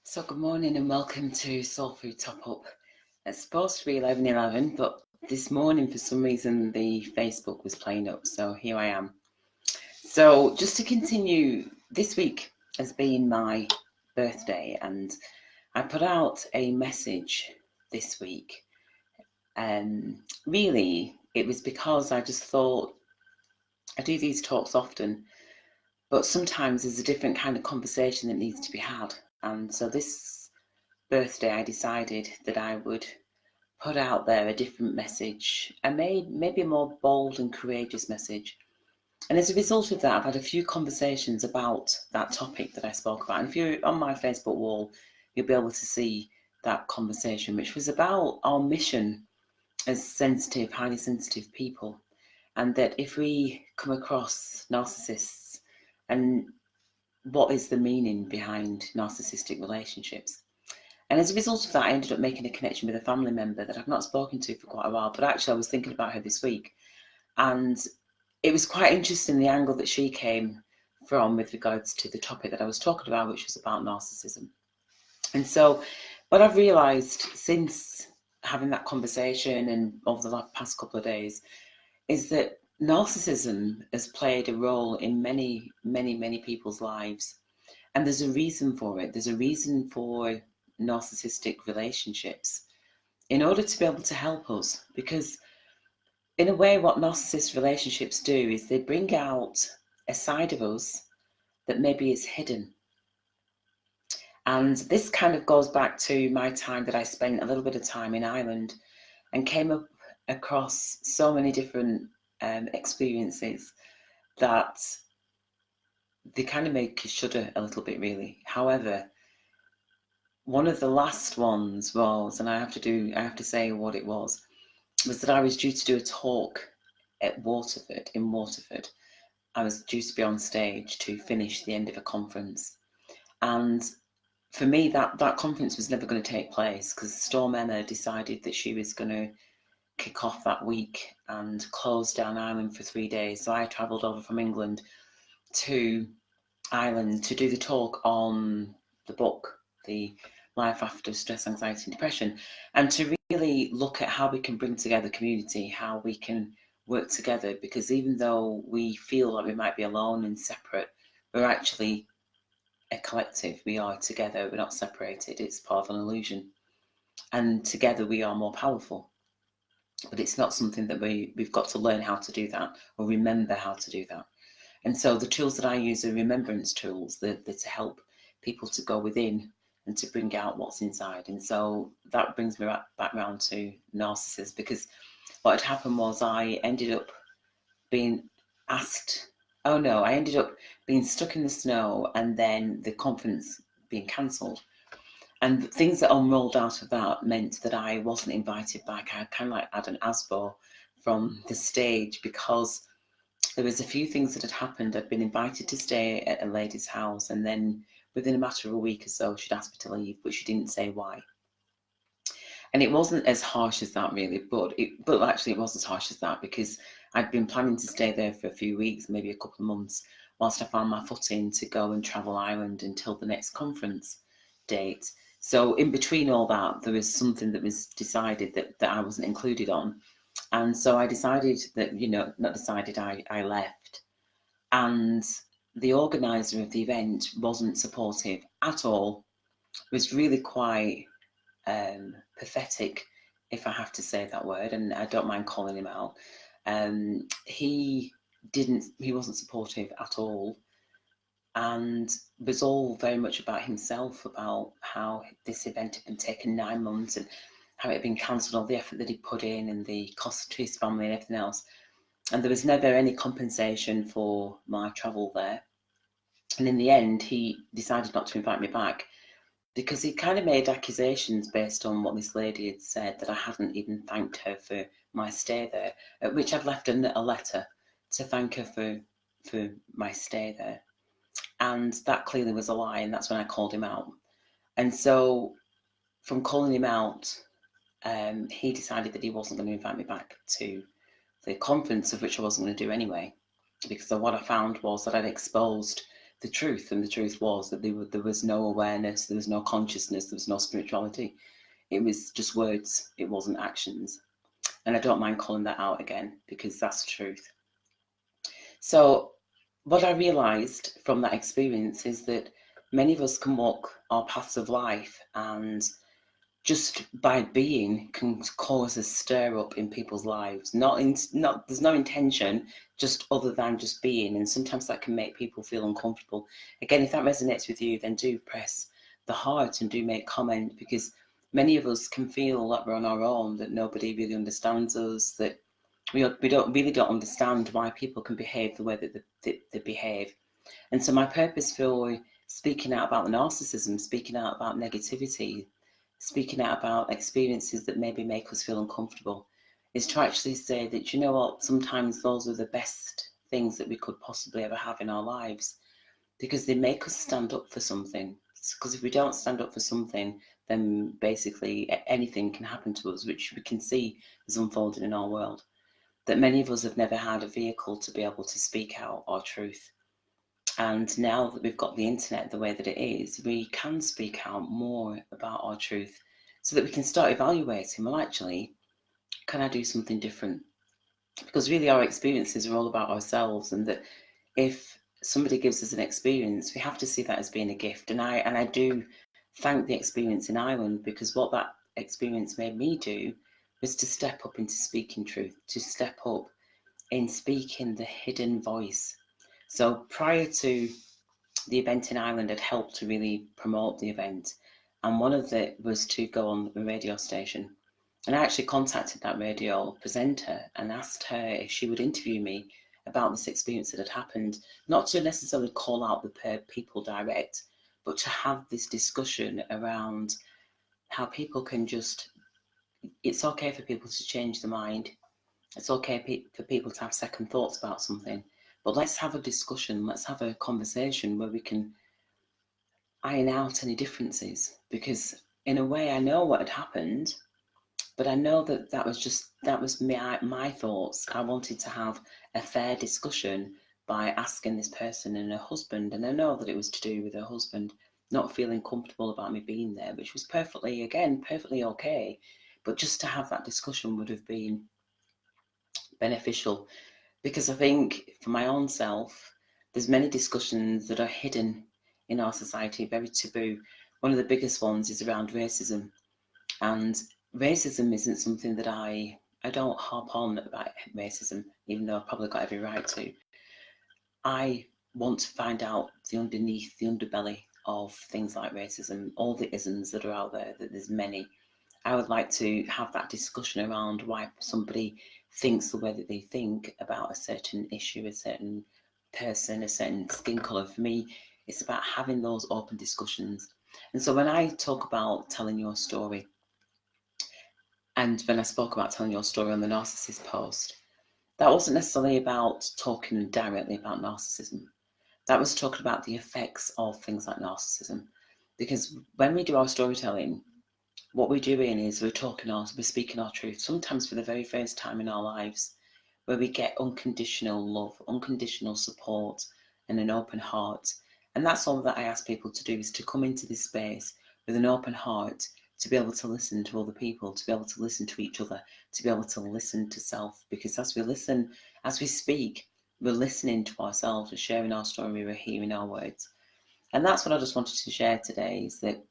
So good morning and welcome to Soulfood Top Up. It's supposed to be 11:11, but this morning for some reason the Facebook was playing up, so here I am. So just to continue, this week has been my birthday and I put out a message this week. Really, it was because I just thought I do these talks often, but sometimes there's a different kind of conversation that needs to be had. And so this birthday, I decided that I would put out there a different message, and maybe a more bold and courageous message. And as a result of that, I've had a few conversations about that topic that I spoke about. And if you're on my Facebook wall, you'll be able to see that conversation, which was about our mission as sensitive, highly sensitive people. And that if we come across narcissists, and what is the meaning behind narcissistic relationships? And as a result of that, I ended up making a connection with a family member that I've not spoken to for quite a while, but actually I was thinking about her this week. And it was quite interesting the angle that she came from with regards to the topic that I was talking about, which was about narcissism. And so what I've realised since having that conversation and over the past couple of days is that narcissism has played a role in many, many, many people's lives. And there's a reason for it. There's a reason for narcissistic relationships in order to be able to help us. Because in a way, what narcissist relationships do is they bring out a side of us that maybe is hidden. And this kind of goes back to my time that I spent a little bit of time in Ireland and came up across so many different experiences that they kind of make you shudder a little bit, really. However, one of the last ones was, and I have to say what it was that I was due to do a talk at Waterford, in Waterford. I was due to be on stage to finish the end of a conference. And for me, that conference was never going to take place because Storm Emma decided that she was going to kick off that week and close down Ireland for 3 days. So I travelled over from England to Ireland to do the talk on the book, The Life After Stress, Anxiety and Depression, and to really look at how we can bring together community, how we can work together, because even though we feel like we might be alone and separate, we're actually a collective. We are together, we're not separated. It's part of an illusion. And together we are more powerful. But it's not something that we've got to learn how to do that or remember how to do that. And so the tools that I use are remembrance tools. They're to help people to go within and to bring out what's inside. And so that brings me back around to narcissists, because what had happened was I ended up being asked, oh no, I ended up being stuck in the snow and then the conference being cancelled. And things that unrolled out of that meant that I wasn't invited back. I kind of like had an ASBO from the stage because there was a few things that had happened. I'd been invited to stay at a lady's house, and then within a matter of a week or so, she'd asked me to leave, but she didn't say why. And it wasn't as harsh as that, really, but actually it was as harsh as that, because I'd been planning to stay there for a few weeks, maybe a couple of months, whilst I found my footing to go and travel Ireland until the next conference date. So in between all that, there was something that was decided that I wasn't included on. And so I decided that, not decided, I left. And the organiser of the event wasn't supportive at all. It was really quite pathetic, if I have to say that word, and I don't mind calling him out. He wasn't supportive at all, and was all very much about himself, about how this event had been taken 9 months and how it had been cancelled, all the effort that he put in and the cost to his family and everything else. And there was never any compensation for my travel there. And in the end, he decided not to invite me back because he kind of made accusations based on what this lady had said, that I hadn't even thanked her for my stay there, at which I'd left a letter to thank her for my stay there. And that clearly was a lie, and that's when I called him out. And so from calling him out, he decided that he wasn't going to invite me back to the conference, of which I wasn't going to do anyway, because what I found was that I'd exposed the truth, and the truth was that there was no awareness, there was no consciousness, there was no spirituality. It was just words, it wasn't actions. And I don't mind calling that out again, because that's the truth. So what I realised from that experience is that many of us can walk our paths of life, and just by being can cause a stir up in people's lives. There's no intention, just other than just being, and sometimes that can make people feel uncomfortable. Again, if that resonates with you, then do press the heart and do make comment, because many of us can feel that we're on our own, that nobody really understands us, that we don't understand why people can behave the way that they behave. And so my purpose for speaking out about narcissism, speaking out about negativity, speaking out about experiences that maybe make us feel uncomfortable, is to actually say that, you know what, sometimes those are the best things that we could possibly ever have in our lives, because they make us stand up for something. Because if we don't stand up for something, then basically anything can happen to us, which we can see is unfolding in our world. That many of us have never had a vehicle to be able to speak out our truth. And now that we've got the internet the way that it is, we can speak out more about our truth, so that we can start evaluating, well, actually, can I do something different? Because really our experiences are all about ourselves, and that if somebody gives us an experience, we have to see that as being a gift. And I do thank the experience in Ireland, because what that experience made me do was to step up into speaking truth, to step up in speaking the hidden voice. So prior to the event in Ireland, had helped to really promote the event, and one of it was to go on a radio station. And I actually contacted that radio presenter and asked her if she would interview me about this experience that had happened, not to necessarily call out the people direct, but to have this discussion around how people can just, it's okay for people to change their mind. It's okay for people to have second thoughts about something, but let's have a discussion, let's have a conversation where we can iron out any differences. Because in a way, I know what had happened, but I know that that was my thoughts. I wanted to have a fair discussion by asking this person and her husband, and I know that it was to do with her husband not feeling comfortable about me being there, which was perfectly okay. But just to have that discussion would have been beneficial, because I think for my own self, there's many discussions that are hidden in our society, very taboo. One of the biggest ones is around racism, and racism isn't something that I don't harp on about racism, even though I've probably got every right to. I want to find out the underbelly of things like racism, all the isms that are out there, that there's many. I would like to have that discussion around why somebody thinks the way that they think about a certain issue, a certain person, a certain skin colour. For me, it's about having those open discussions. And so when I talk about telling your story, and when I spoke about telling your story on the narcissist post, that wasn't necessarily about talking directly about narcissism. That was talking about the effects of things like narcissism. Because when we do our storytelling, what we're doing is we're speaking our truth, sometimes for the very first time in our lives, where we get unconditional love, unconditional support, and an open heart. And that's all that I ask people to do, is to come into this space with an open heart, to be able to listen to other people, to be able to listen to each other, to be able to listen to self. Because as we listen, as we speak, we're listening to ourselves, we're sharing our story, we're hearing our words. And that's what I just wanted to share today, is that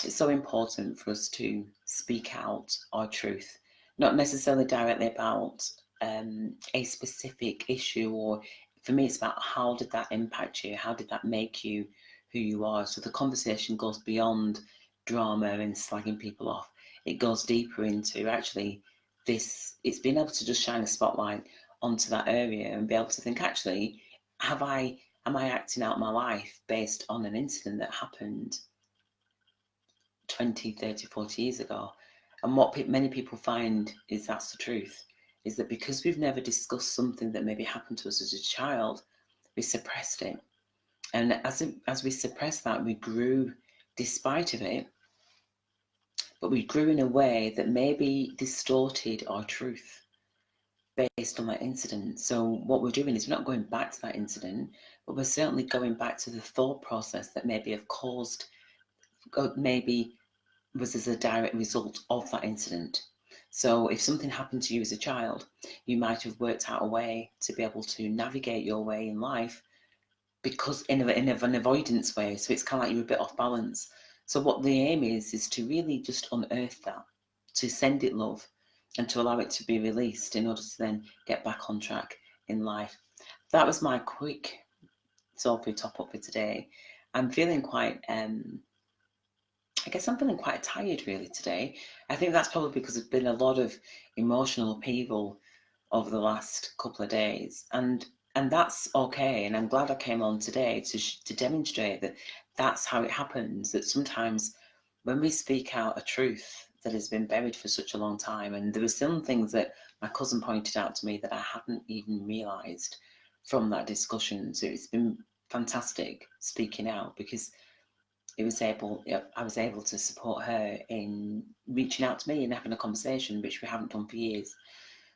it's so important for us to speak out our truth, not necessarily directly about a specific issue, or for me, it's about how did that impact you? How did that make you who you are? So the conversation goes beyond drama and slagging people off. It goes deeper into actually it's being able to just shine a spotlight onto that area and be able to think, actually, am I acting out my life based on an incident that happened 20, 30, 40 years ago? And what many people find is that's the truth, is that because we've never discussed something that maybe happened to us as a child, we suppressed it. And as we suppressed that, we grew despite of it, but we grew in a way that maybe distorted our truth. based on that incident. So what we're doing is we're not going back to that incident, but we're certainly going back to the thought process that maybe have caused, maybe was as a direct result of that incident. So if something happened to you as a child, you might have worked out a way to be able to navigate your way in life because in an avoidance way. So it's kind of like you're a bit off balance. So what the aim is to really just unearth that, to send it love, and to allow it to be released in order to then get back on track in life. That was my quick Soulfood top up for today. I'm feeling quite I guess I'm feeling quite tired really today. I think that's probably because there's been a lot of emotional upheaval over the last couple of days, and that's okay. And I'm glad I came on today to demonstrate that that's how it happens. That sometimes when we speak out a truth that has been buried for such a long time, and there were some things that my cousin pointed out to me that I hadn't even realised from that discussion. So it's been fantastic speaking out because I was able to support her in reaching out to me and having a conversation, which we haven't done for years.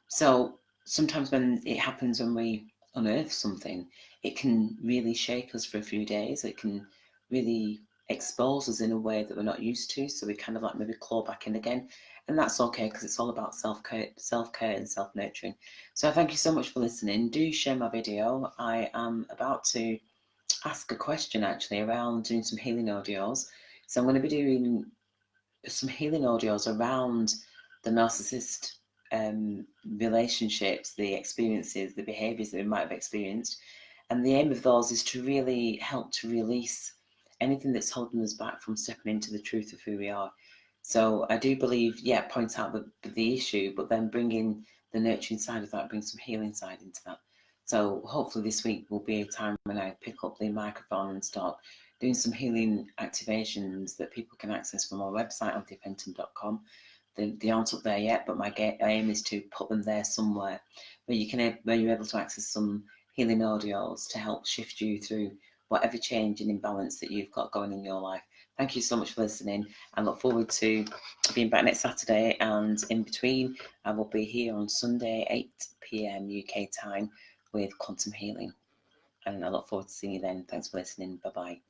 So sometimes when it happens, when we unearth something, it can really shake us for a few days. It can really expose us in a way that we're not used to. So we kind of like maybe claw back in again. And that's okay because it's all about self-care and self-nurturing. So thank you so much for listening. Do share my video. I am about to ask a question actually around doing some healing audios. So I'm going to be doing some healing audios around the narcissist relationships, the experiences, the behaviours that we might have experienced. And the aim of those is to really help to release anything that's holding us back from stepping into the truth of who we are. So I do believe, point out the issue, but then bring in the nurturing side of that, bring some healing side into that. So hopefully this week will be a time when I pick up the microphone and start doing some healing activations that people can access from our website, anthonyfenton.com. They aren't up there yet, but my aim is to put them there somewhere where you're able to access some healing audios to help shift you through whatever change and imbalance that you've got going in your life. Thank you so much for listening. I look forward to being back next Saturday, and in between I will be here on Sunday 8 p.m. UK time with quantum healing, and I look forward to seeing you then. Thanks for listening. Bye bye.